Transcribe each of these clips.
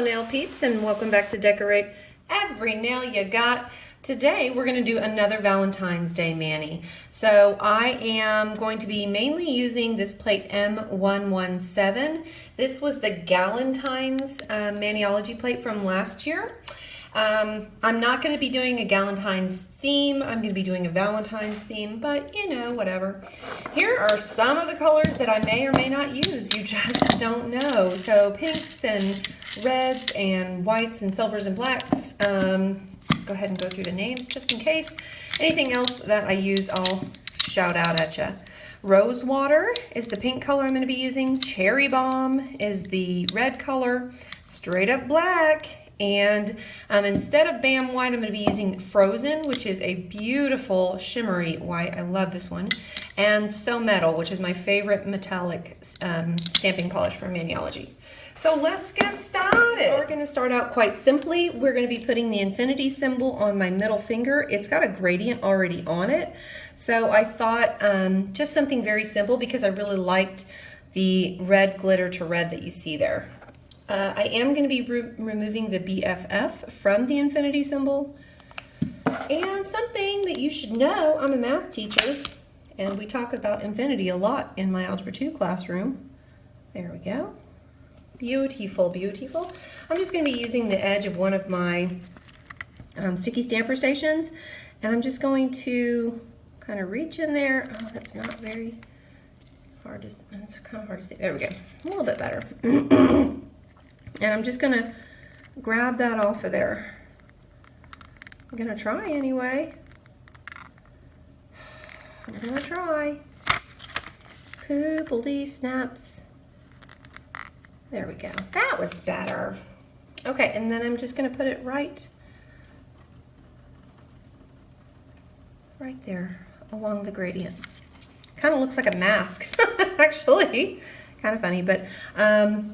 Hello nail peeps, and welcome back to Decorate Every Nail You Got. Today we're going to do another Valentine's Day mani. So I am going to be mainly using this plate M117. This was the Galentine's Maniology plate from last year. I'm not going to be doing a Galentine's theme. I'm going to be doing a Valentine's theme, but you know, whatever. Here are some of the colors that I may or may not use. You just don't know. So pinks and reds and whites and silvers and blacks. Let's go ahead and go through the names just in case. Anything else that I use, I'll shout out at you. Rose Water is the pink color I'm going to be using. Cherry Bomb is the red color. Straight Up Black. And instead of Bam White, I'm going to be using Frozen, which is a beautiful shimmery white. I love this one. And So Metal, which is my favorite metallic stamping polish from Maniology. So let's get started. We're going to start out quite simply. We're going to be putting the infinity symbol on my middle finger. It's got a gradient already on it. So I thought just something very simple because I really liked the red glitter to red that you see there. I am going to be removing the BFF from the infinity symbol. And something that you should know, I'm a math teacher, and we talk about infinity a lot in my Algebra 2 classroom. There we go. Beautiful, beautiful. I'm just going to be using the edge of one of my sticky stamper stations, and I'm just going to kind of reach in there. Oh, that's not very hard to, it's kind of hard to see. There we go. A little bit better. And I'm just going to grab that off of there. I'm going to try anyway. I'm going to try. Poopity snaps. There we go. That was better. Okay, and then I'm just going to put it right there along the gradient. Kind of looks like a mask, actually. Kind of funny, but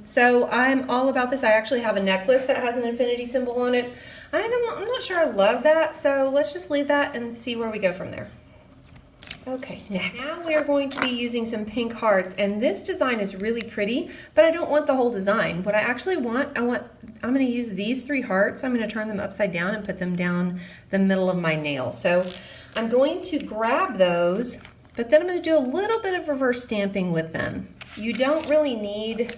so I'm all about this. I actually have a necklace that has an infinity symbol on it. I'm not sure I love that, so let's just leave that and see where we go from there. Okay, next. Now we are going to be using some pink hearts, and this design is really pretty, but I don't want the whole design. What I actually want, I'm going to use these 3 hearts. I'm going to turn them upside down and put them down the middle of my nail. So I'm going to grab those, but then I'm going to do a little bit of reverse stamping with them. You don't really need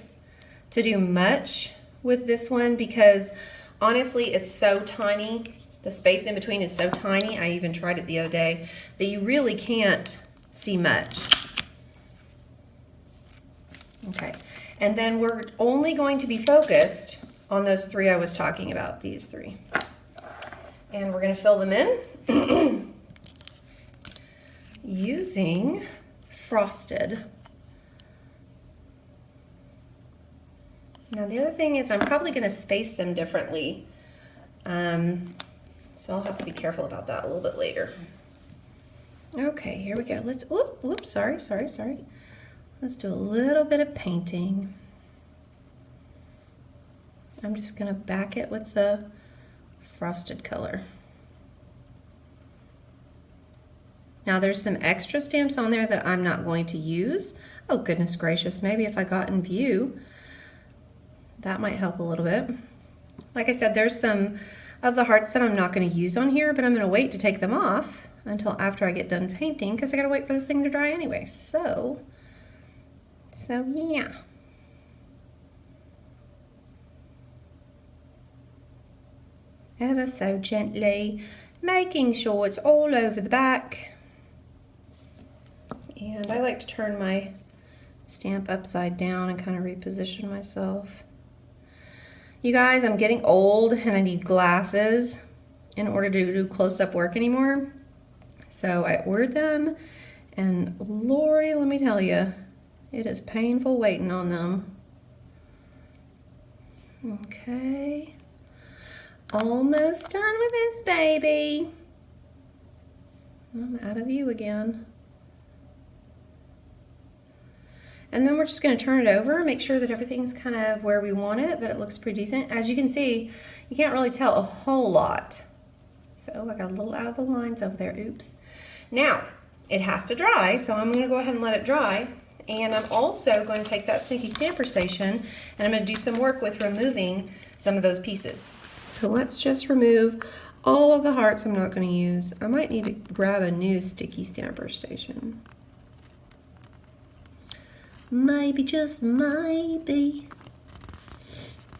to do much with this one because honestly it's so tiny. The space in between is so tiny. I even tried it the other day that you really can't see much. Okay, and then we're only going to be focused on those 3 I was talking about, these 3. And we're going to fill them in using Frosted. Now the other thing is I'm probably going to space them differently, so I'll have to be careful about that a little bit later. Okay, here we go. Let's, whoops, sorry. Let's do a little bit of painting. I'm just going to back it with the frosted color. Now there's some extra stamps on there that I'm not going to use. Oh goodness gracious, maybe if I got in view, that might help a little bit. Like I said, there's some of the hearts that I'm not going to use on here, but I'm going to wait to take them off until after I get done painting because I got to wait for this thing to dry anyway. So yeah. Ever so gently, making sure it's all over the back. And I like to turn my stamp upside down and kind of reposition myself. You guys, I'm getting old and I need glasses in order to do close-up work anymore. So I ordered them, and Lordy, let me tell you, it is painful waiting on them. Okay. Almost done with this baby. I'm out of view again. And then we're just going to turn it over, make sure that everything's kind of where we want it, that it looks pretty decent. As you can see, you can't really tell a whole lot. So I got a little out of the lines over there, oops. Now, it has to dry, so I'm going to go ahead and let it dry. And I'm also going to take that sticky stamper station and I'm going to do some work with removing some of those pieces. So let's just remove all of the hearts I'm not going to use. I might need to grab a new sticky stamper station. Maybe, just maybe.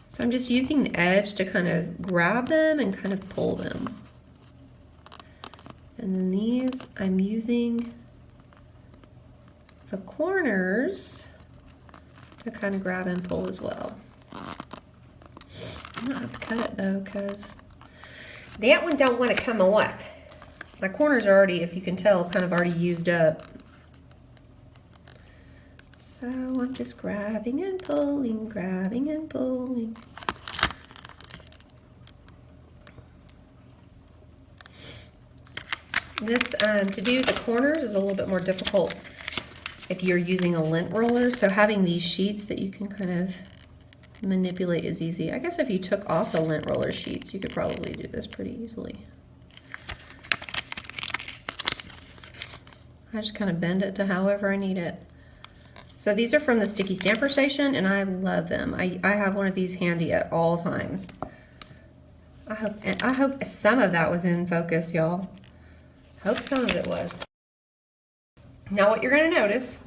So I'm just using the edge to kind of grab them and kind of pull them. And then these, I'm using the corners to kind of grab and pull as well. I'm gonna have to cut it though, because that one don't want to come off. My corners are already, if you can tell, kind of already used up. So I'm just grabbing and pulling, grabbing and pulling. This, to do the corners is a little bit more difficult if you're using a lint roller, so having these sheets that you can kind of manipulate is easy. I guess if you took off the lint roller sheets, you could probably do this pretty easily. I just kind of bend it to however I need it. So these are from the Sticky Stamper Station, and I love them. I have one of these handy at all times. I hope some of that was in focus, y'all. Hope some of it was. Now what you're going to notice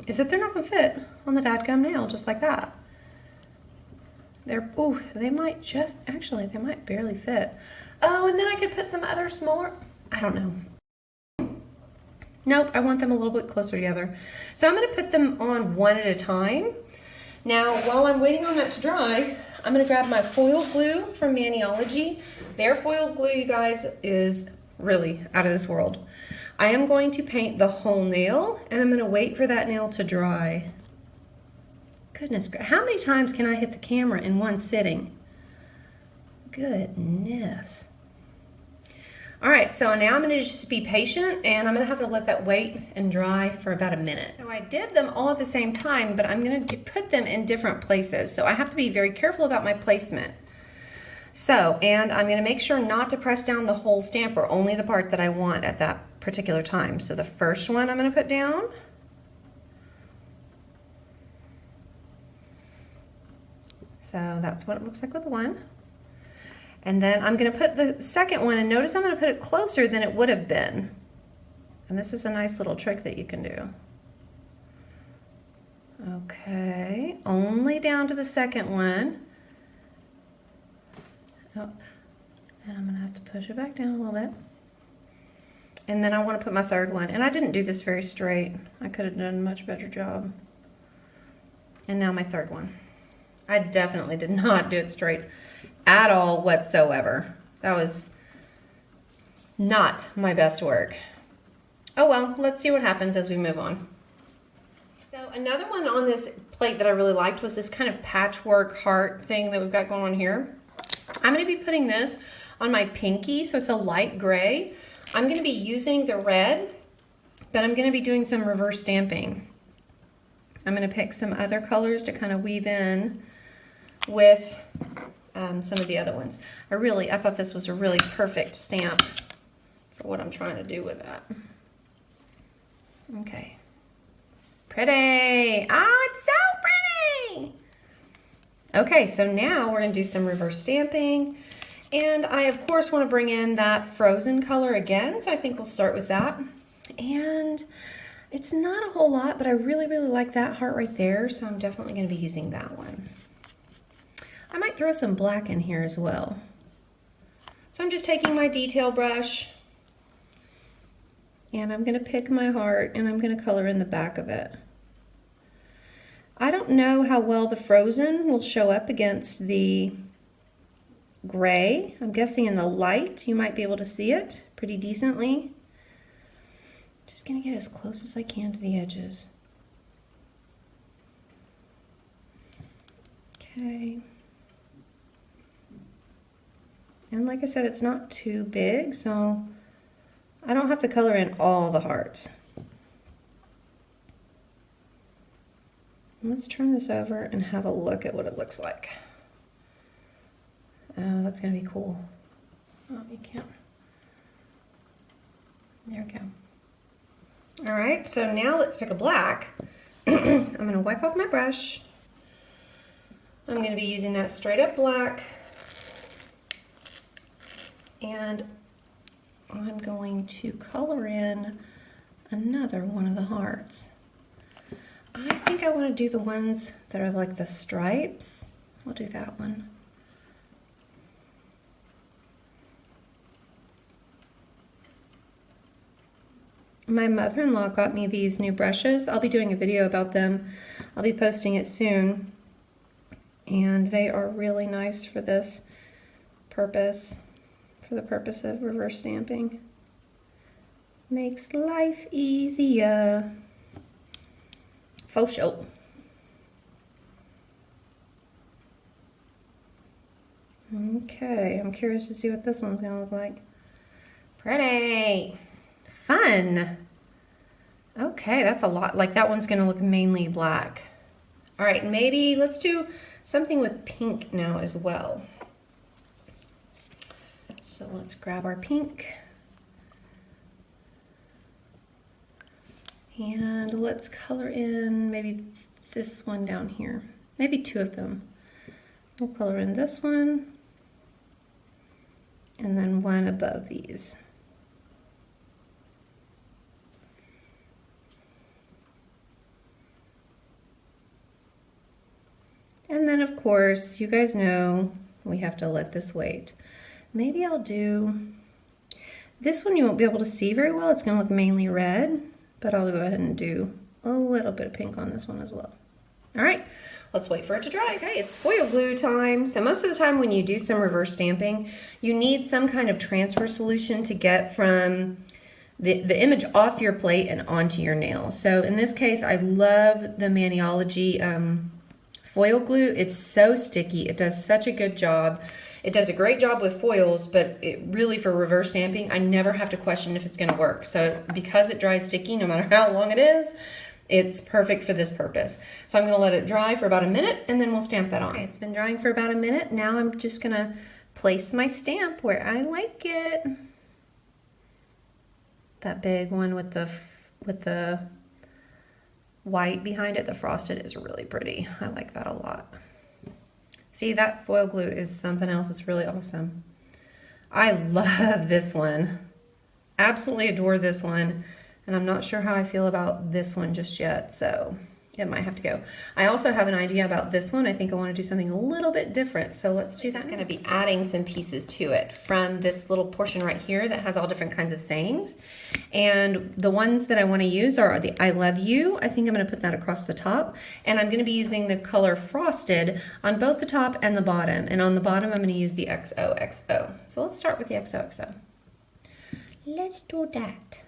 is that they're not going to fit on the dadgum nail just like that. They might just, actually, they might barely fit. Oh, and then I could put some other smaller, I don't know. Nope, I want them a little bit closer together. So I'm going to put them on one at a time. Now, while I'm waiting on that to dry, I'm going to grab my foil glue from Maniology. Their foil glue, you guys, is really out of this world. I am going to paint the whole nail, and I'm going to wait for that nail to dry. Goodness, how many times can I hit the camera in one sitting? Goodness. All right, so now I'm going to just be patient, and I'm going to have to let that wait and dry for about a minute. So I did them all at the same time, but I'm going to put them in different places, so I have to be very careful about my placement. So, and I'm going to make sure not to press down the whole stamper, only the part that I want at that particular time. So the first one I'm going to put down. So that's what it looks like with one. And then I'm going to put the second one, and notice I'm going to put it closer than it would have been. And this is a nice little trick that you can do. Okay, only down to the second one. Oh, and I'm going to have to push it back down a little bit. And then I want to put my third one. And I didn't do this very straight. I could have done a much better job. And now my third one. I definitely did not do it straight at all whatsoever. That was not my best work. Oh well, let's see what happens as we move on. So another one on this plate that I really liked was this kind of patchwork heart thing that we've got going on here. I'm going to be putting this on my pinky, so it's a light gray. I'm going to be using the red, but I'm going to be doing some reverse stamping. I'm going to pick some other colors to kind of weave in with some of the other ones. I thought this was a really perfect stamp for what I'm trying to do with that. Okay. Pretty. Oh, it's so pretty. Okay, so now we're going to do some reverse stamping. And I, of course, want to bring in that frozen color again, so I think we'll start with that. And it's not a whole lot, but I really, really like that heart right there, so I'm definitely going to be using that one. I might throw some black in here as well. So I'm just taking my detail brush, and I'm going to pick my heart, and I'm going to color in the back of it. I don't know how well the frozen will show up against the gray. I'm guessing in the light you might be able to see it pretty decently. Just going to get as close as I can to the edges. Okay. And like I said, it's not too big, so I don't have to color in all the hearts. Let's turn this over and have a look at what it looks like. Oh, that's going to be cool. Oh, you can't. There we go. All right, so now let's pick a black. I'm going to wipe off my brush. I'm going to be using that straight up black, and I'm going to color in another one of the hearts. I think I want to do the ones that are like the stripes. I'll do that one. My mother-in-law got me these new brushes. I'll be doing a video about them. I'll be posting it soon. And they are really nice for this purpose, for the purpose of reverse stamping. Makes life easier. For sure. Okay, I'm curious to see what this one's gonna look like. Pretty. Fun. Okay, that's a lot. Like that one's gonna look mainly black. All right, maybe let's do something with pink now as well. So let's grab our pink. And let's color in maybe this one down here. Maybe two of them. We'll color in this one and then one above these. And then of course, you guys know we have to let this wait. Maybe I'll do, this one you won't be able to see very well. It's gonna look mainly red, but I'll go ahead and do a little bit of pink on this one as well. All right, let's wait for it to dry. Okay, it's foil glue time. So most of the time when you do some reverse stamping, you need some kind of transfer solution to get from the image off your plate and onto your nail. So in this case, I love the Maniology foil glue. It's so sticky. It does such a good job. It does a great job with foils, but it really, for reverse stamping, I never have to question if it's gonna work. So because it dries sticky, no matter how long it is, it's perfect for this purpose. So I'm gonna let it dry for about a minute and then we'll stamp that on. Okay, it's been drying for about a minute. Now I'm just gonna place my stamp where I like it. That big one with the white behind it, the frosted, is really pretty. I like that a lot. See, that foil glue is something else. It's really awesome. I love this one. Absolutely adore this one. And I'm not sure how I feel about this one just yet, so it might have to go. I also have an idea about this one. I think I want to do something a little bit different, so let's do that. I'm going to be adding some pieces to it from this little portion right here that has all different kinds of sayings. And the ones that I want to use are the I love you. I think I'm going to put that across the top. And I'm going to be using the color Frosted on both the top and the bottom. And on the bottom, I'm going to use the XOXO. So let's start with the XOXO. Let's do that.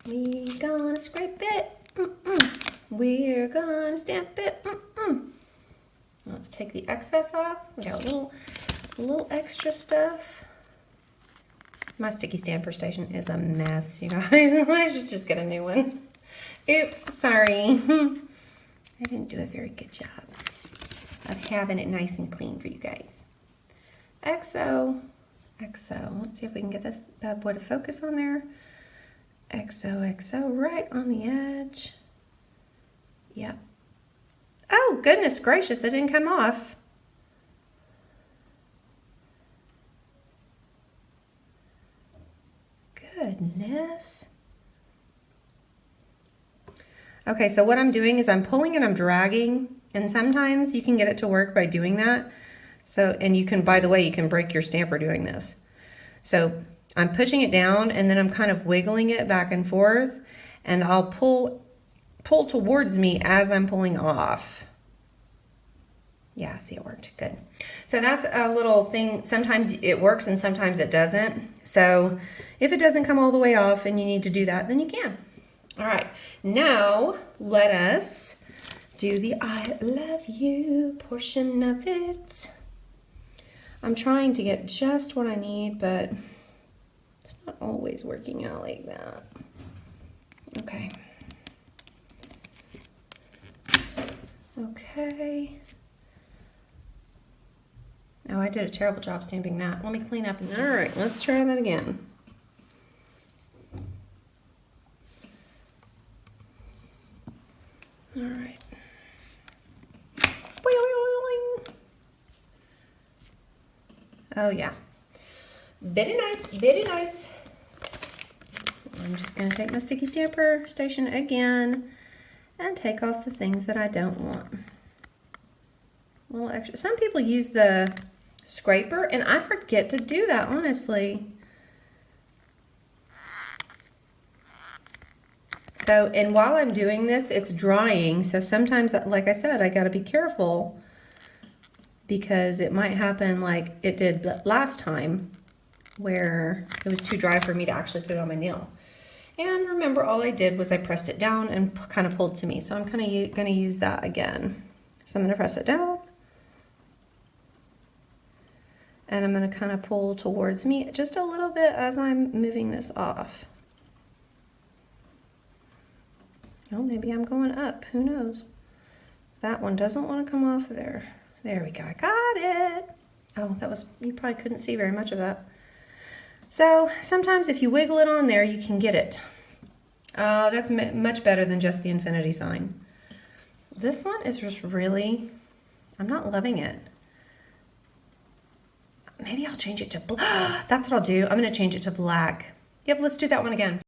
We're gonna scrape it. We're gonna stamp it. Let's take the excess off. We got a little extra stuff. My sticky stamper station is a mess, you guys. I should just get a new one. Oops, sorry. I didn't do a very good job of having it nice and clean for you guys. XO. Let's see if we can get this bad boy to focus on there. XOXO right on the edge. Yep. Oh, goodness gracious, it didn't come off. Goodness. Okay, so what I'm doing is I'm pulling and I'm dragging, and sometimes you can get it to work by doing that. So, and you can, by the way, you can break your stamper doing this. So I'm pushing it down and then I'm kind of wiggling it back and forth, and I'll pull towards me as I'm pulling off. Yeah, see, it worked. Good. So that's a little thing. Sometimes it works and sometimes it doesn't. So if it doesn't come all the way off and you need to do that, then you can. All right, now let us do the I love you portion of it. I'm trying to get just what I need, but it's not always working out like that. Okay. Okay. Oh, I did a terrible job stamping that. Let me clean up and stamp. All right, let's try that again. All right. Boing. Oh yeah. Very nice, very nice. I'm just going to take my sticky stamper station again and take off the things that I don't want. A little extra. Some people use the scraper, and I forget to do that, honestly. So, and while I'm doing this, it's drying. So sometimes, like I said, I got to be careful because it might happen like it did last time where it was too dry for me to actually put it on my nail. And remember, all I did was I pressed it down and kind of pulled to me. So I'm kind of going to use that again. So I'm going to press it down. And I'm going to kind of pull towards me just a little bit as I'm moving this off. Oh, maybe I'm going up. Who knows? That one doesn't want to come off there. There we go. I got it. Oh, that was, you probably couldn't see very much of that. So sometimes if you wiggle it on there, you can get it. That's much better than just the infinity sign. This one is just really, I'm not loving it. Maybe I'll change it to black. That's what I'll do. I'm going to change it to black. Yep, let's do that one again.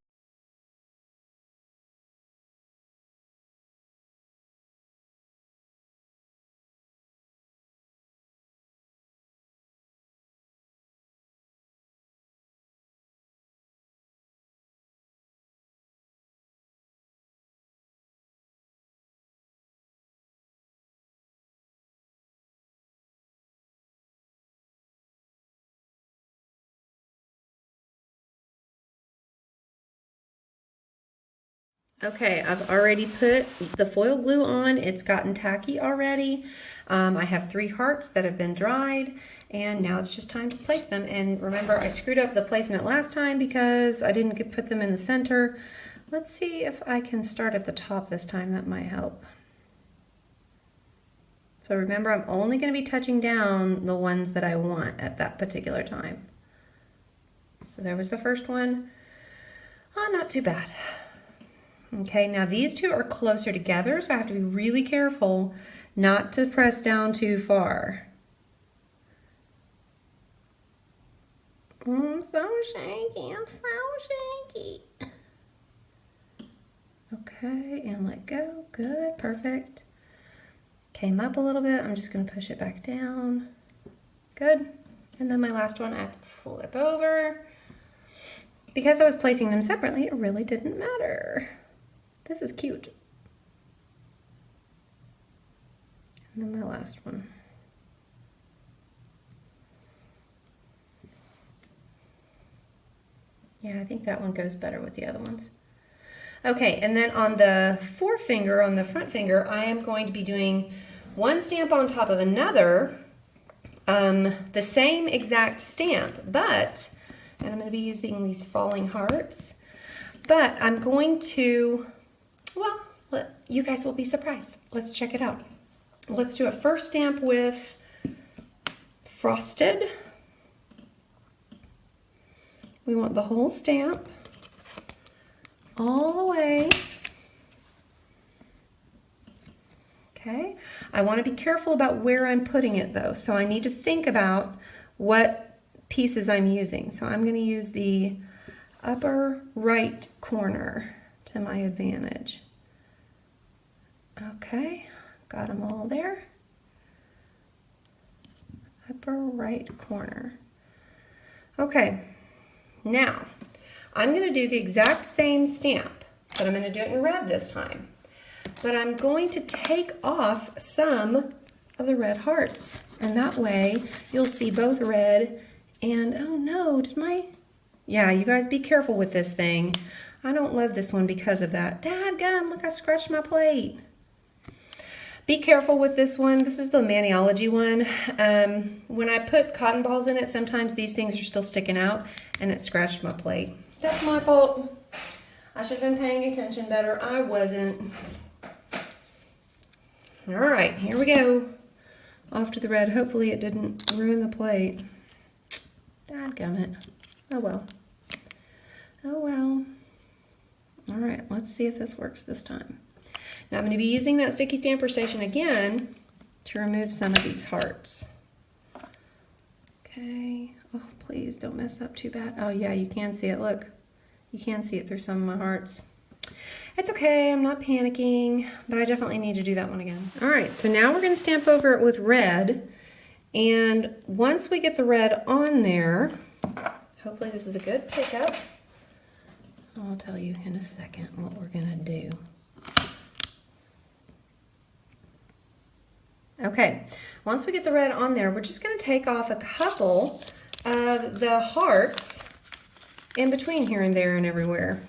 Okay, I've already put the foil glue on. It's gotten tacky already. I have 3 hearts that have been dried, and now it's just time to place them. And remember, I screwed up the placement last time because I didn't put them in the center. Let's see if I can start at the top this time. That might help. So remember, I'm only going to be touching down the ones that I want at that particular time. So there was the first one. Oh, not too bad. Okay, now these two are closer together, so I have to be really careful not to press down too far. I'm so shaky, I'm so shaky. Okay, and let go. Good, perfect. Came up a little bit. I'm just going to push it back down. Good. And then my last one, I have to flip over. Because I was placing them separately, it really didn't matter. This is cute. And then my last one. Yeah, I think that one goes better with the other ones. Okay, and then on the forefinger, on the front finger, I am going to be doing one stamp on top of another, the same exact stamp, but, and I'm going to be using these falling hearts, but I'm going to, well, you guys will be surprised. Let's check it out. Let's do a first stamp with frosted. We want the whole stamp all the way. Okay, I want to be careful about where I'm putting it though, so I need to think about what pieces I'm using. So I'm going to use the upper right corner to my advantage. Okay, got them all there. Upper right corner. Okay, now I'm going to do the exact same stamp, but I'm going to do it in red this time. But I'm going to take off some of the red hearts, and that way you'll see both red and, oh no, yeah, you guys be careful with this thing. I don't love this one because of that. Dadgum, look, I scratched my plate. Be careful with this one. This is the Maniology one. When I put cotton balls in it, sometimes these things are still sticking out, and it scratched my plate. That's my fault. I should have been paying attention better. I wasn't. All right, here we go. Off to the red. Hopefully it didn't ruin the plate. Dadgummit. Oh well. Oh well. All right, let's see if this works this time. Now I'm going to be using that sticky stamper station again to remove some of these hearts. Okay. Oh, please don't mess up too bad. Oh yeah, you can see it. Look, you can see it through some of my hearts. It's okay, I'm not panicking, but I definitely need to do that one again. All right, so now we're gonna stamp over it with red. And once we get the red on there, hopefully this is a good pickup. I'll tell you in a second what we're gonna do. Okay, once we get the red on there, we're just gonna take off a couple of the hearts in between here and there and everywhere.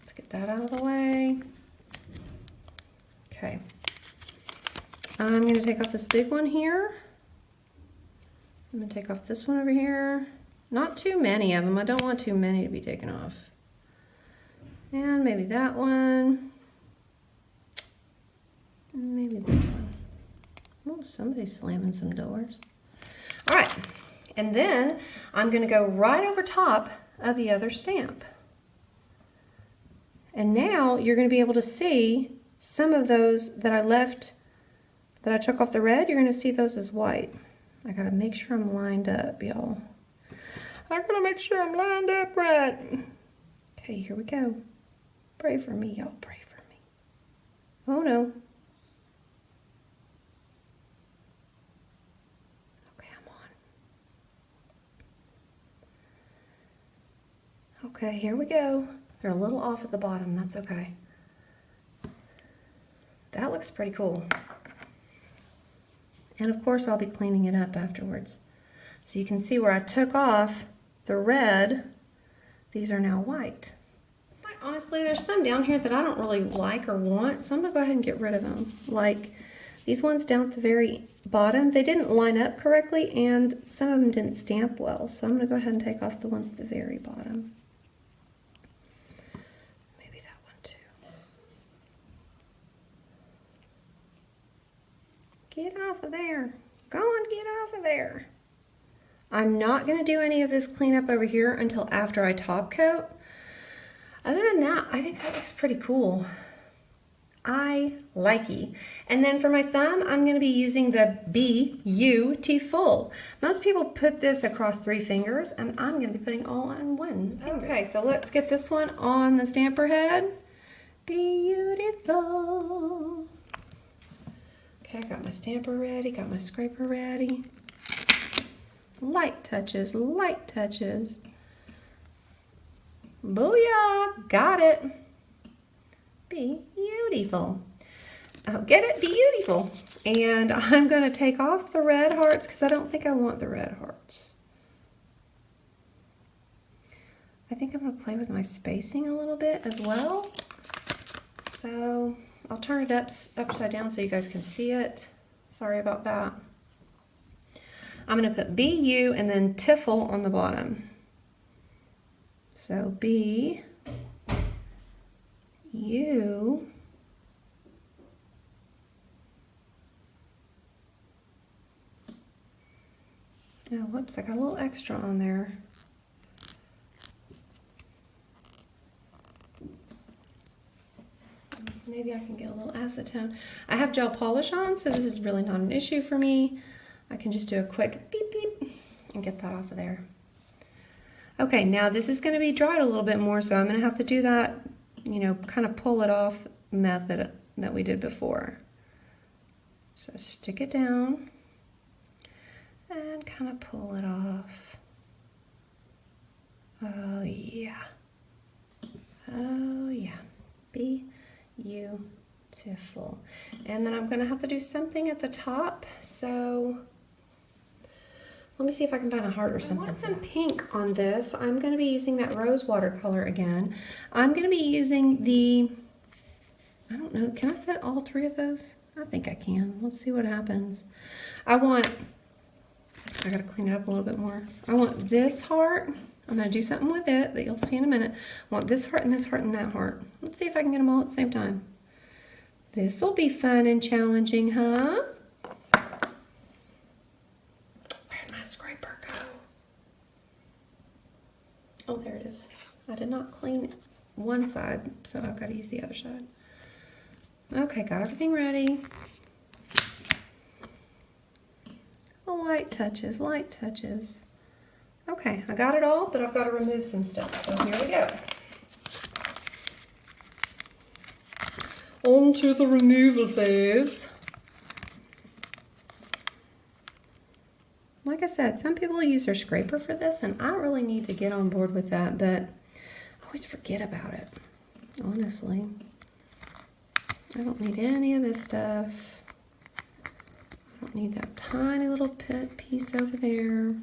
Let's get that out of the way. Okay, I'm gonna take off this big one here. I'm gonna take off this one over here. Not too many of them, I don't want too many to be taken off. And maybe that one. And maybe this one. Oh, somebody's slamming some doors. All right, and then I'm gonna go right over top of the other stamp. And now you're gonna be able to see some of those that I left, that I took off the red, you're gonna see those as white. I gotta make sure I'm lined up, y'all. I gotta make sure I'm lined up right. Okay, here we go. Pray for me, y'all, pray for me. Oh no. Okay, here we go. They're a little off at the bottom, that's okay. That looks pretty cool. And of course I'll be cleaning it up afterwards. So you can see where I took off the red, these are now white. Honestly, there's some down here that I don't really like or want, so I'm gonna go ahead and get rid of them. Like these ones down at the very bottom, they didn't line up correctly and some of them didn't stamp well. So I'm gonna go ahead and take off the ones at the very bottom. Get off of there. Go on, get off of there. I'm not going to do any of this cleanup over here until after I top coat. Other than that, I think that looks pretty cool. I likey. And then for my thumb, I'm going to be using the Beautiful. Most people put this across 3 fingers, and I'm going to be putting all on 1 finger. Okay, so let's get this one on the stamper head. Beautiful. Okay, I got my stamper ready, got my scraper ready. Light touches, light touches. Booyah, got it. Beautiful. Oh, get it? Beautiful. And I'm gonna take off the red hearts because I don't think I want the red hearts. I think I'm gonna play with my spacing a little bit as well. So I'll turn it upside down so you guys can see it. Sorry about that. I'm going to put BU and then Tiffle on the bottom. So B, U, oh, whoops, I got a little extra on there. Maybe I can get a little acetone. I have gel polish on, so this is really not an issue for me. I can just do a quick beep beep and get that off of there. Okay, now this is going to be dried a little bit more, so I'm going to have to do that, you know, kind of pull it off method that we did before. So stick it down and kind of pull it off. Oh yeah. Oh yeah. Beautiful. And then I'm going to have to do something at the top, so let me see if I can find a heart or something. I want some pink on this. I'm going to be using that rose watercolor again. I'm going to be using the, I don't know, can I fit all 3 of those? I think I can. Let's see what happens. I got to clean it up a little bit more. I want this heart. I'm going to do something with it that you'll see in a minute. I want this heart and this heart and that heart. Let's see if I can get them all at the same time. This will be fun and challenging, huh? Where'd my scraper go? Oh, there it is. I did not clean one side, so I've got to use the other side. Okay, got everything ready. A Oh, light touches, light touches. Okay, I got it all, but I've got to remove some stuff. So here we go. On to the removal phase. Like I said, some people use their scraper for this, and I really need to get on board with that, but I always forget about it, honestly. I don't need any of this stuff. I don't need that tiny little piece over there.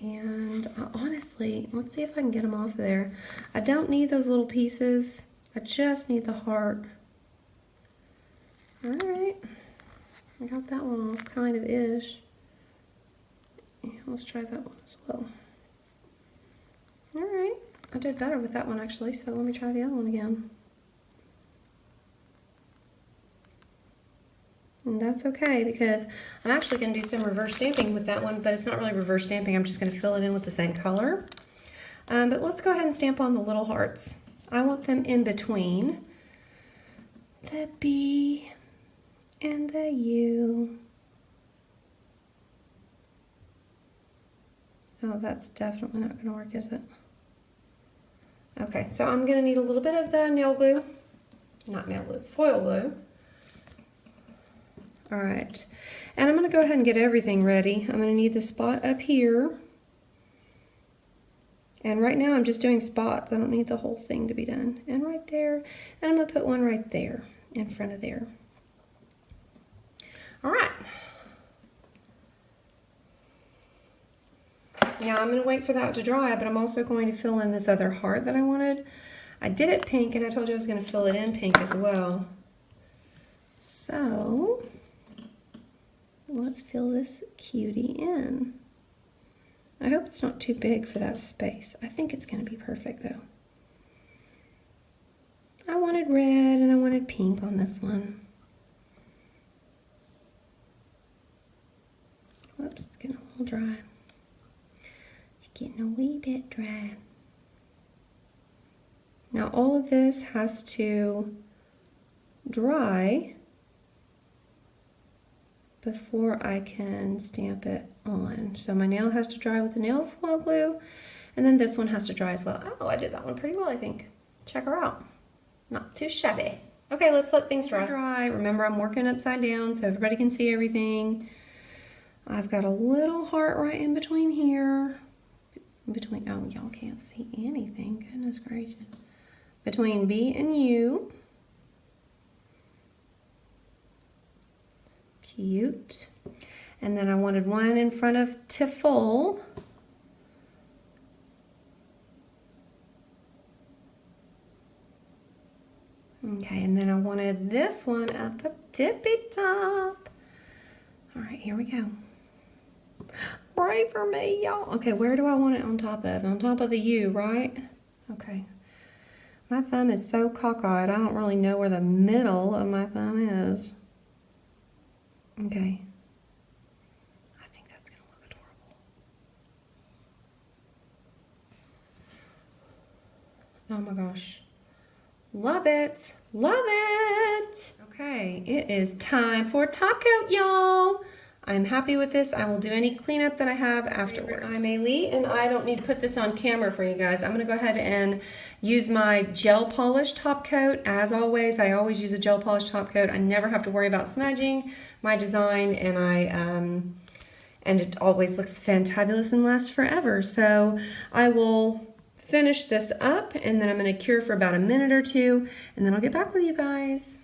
And honestly, let's see if I can get them off of there. I don't need those little pieces. I just need the heart. All right. I got that one off, kind of ish. Yeah, let's try that one as well. All right. I did better with that one actually, so let me try the other one again. And that's okay because I'm actually going to do some reverse stamping with that one, but it's not really reverse stamping. I'm just going to fill it in with the same color. But let's go ahead and stamp on the little hearts. I want them in between the B and the U. Oh, that's definitely not going to work, is it? Okay, so I'm going to need a little bit of the nail glue. Not nail glue, foil glue. All right, and I'm going to go ahead and get everything ready. I'm going to need the spot up here. And right now I'm just doing spots. I don't need the whole thing to be done. And right there, and I'm going to put one right there in front of there. All right. Now I'm going to wait for that to dry, but I'm also going to fill in this other heart that I wanted. I did it pink, and I told you I was going to fill it in pink as well. So let's fill this cutie in. I hope it's not too big for that space. I think it's going to be perfect though. I wanted red and I wanted pink on this one. Whoops, it's getting a little dry. It's getting a wee bit dry. Now all of this has to dry before I can stamp it on. So my nail has to dry with the nail foil glue, and then this one has to dry as well. Oh, I did that one pretty well, I think. Check her out. Not too shabby. Okay, let's let things dry. Remember, I'm working upside down so everybody can see everything. I've got a little heart right in between here. Between, oh, y'all can't see anything. Goodness gracious. Between B and U. Cute. And then I wanted one in front of Tiffle. Okay, and then I wanted this one at the tippy top. All right, here we go. Pray for me, y'all. Okay, where do I want it on top of? On top of the U, right? Okay. My thumb is so cockeyed, I don't really know where the middle of my thumb is. Okay. I think that's going to look adorable. Oh my gosh. Love it. Love it. Okay, it is time for top coat, y'all. I'm happy with this. I will do any cleanup that I have afterwards. I'm Ailey, and I don't need to put this on camera for you guys. I'm going to go ahead and use my gel polish top coat. As always, I always use a gel polish top coat. I never have to worry about smudging my design, and it always looks fantabulous and lasts forever. So I will finish this up, and then I'm going to cure for about a minute or two, and then I'll get back with you guys.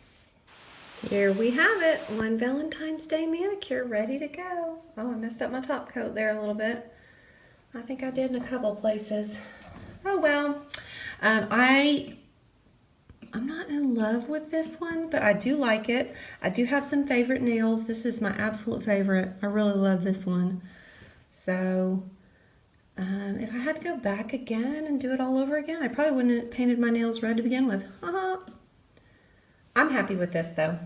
Here we have it, one Valentine's Day manicure ready to go. Oh, I messed up my top coat there a little bit. I think I did in a couple places. Oh well. I'm not in love with this one, but I do like it. I do have some favorite nails. This is my absolute favorite. I really love this one. So if I had to go back again and do it all over again, I probably wouldn't have painted my nails red to begin with. I'm happy with this though.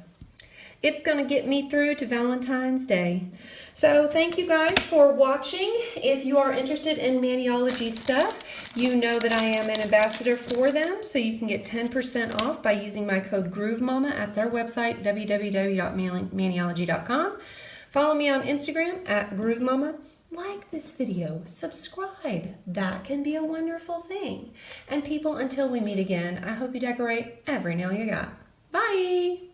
It's going to get me through to Valentine's Day. So thank you guys for watching. If you are interested in Maniology stuff, you know that I am an ambassador for them, so you can get 10% off by using my code GrooveMama at their website, www.maniology.com. Follow me on Instagram at GrooveMama. Like this video, subscribe. That can be a wonderful thing. And people, until we meet again, I hope you decorate every nail you got. Bye!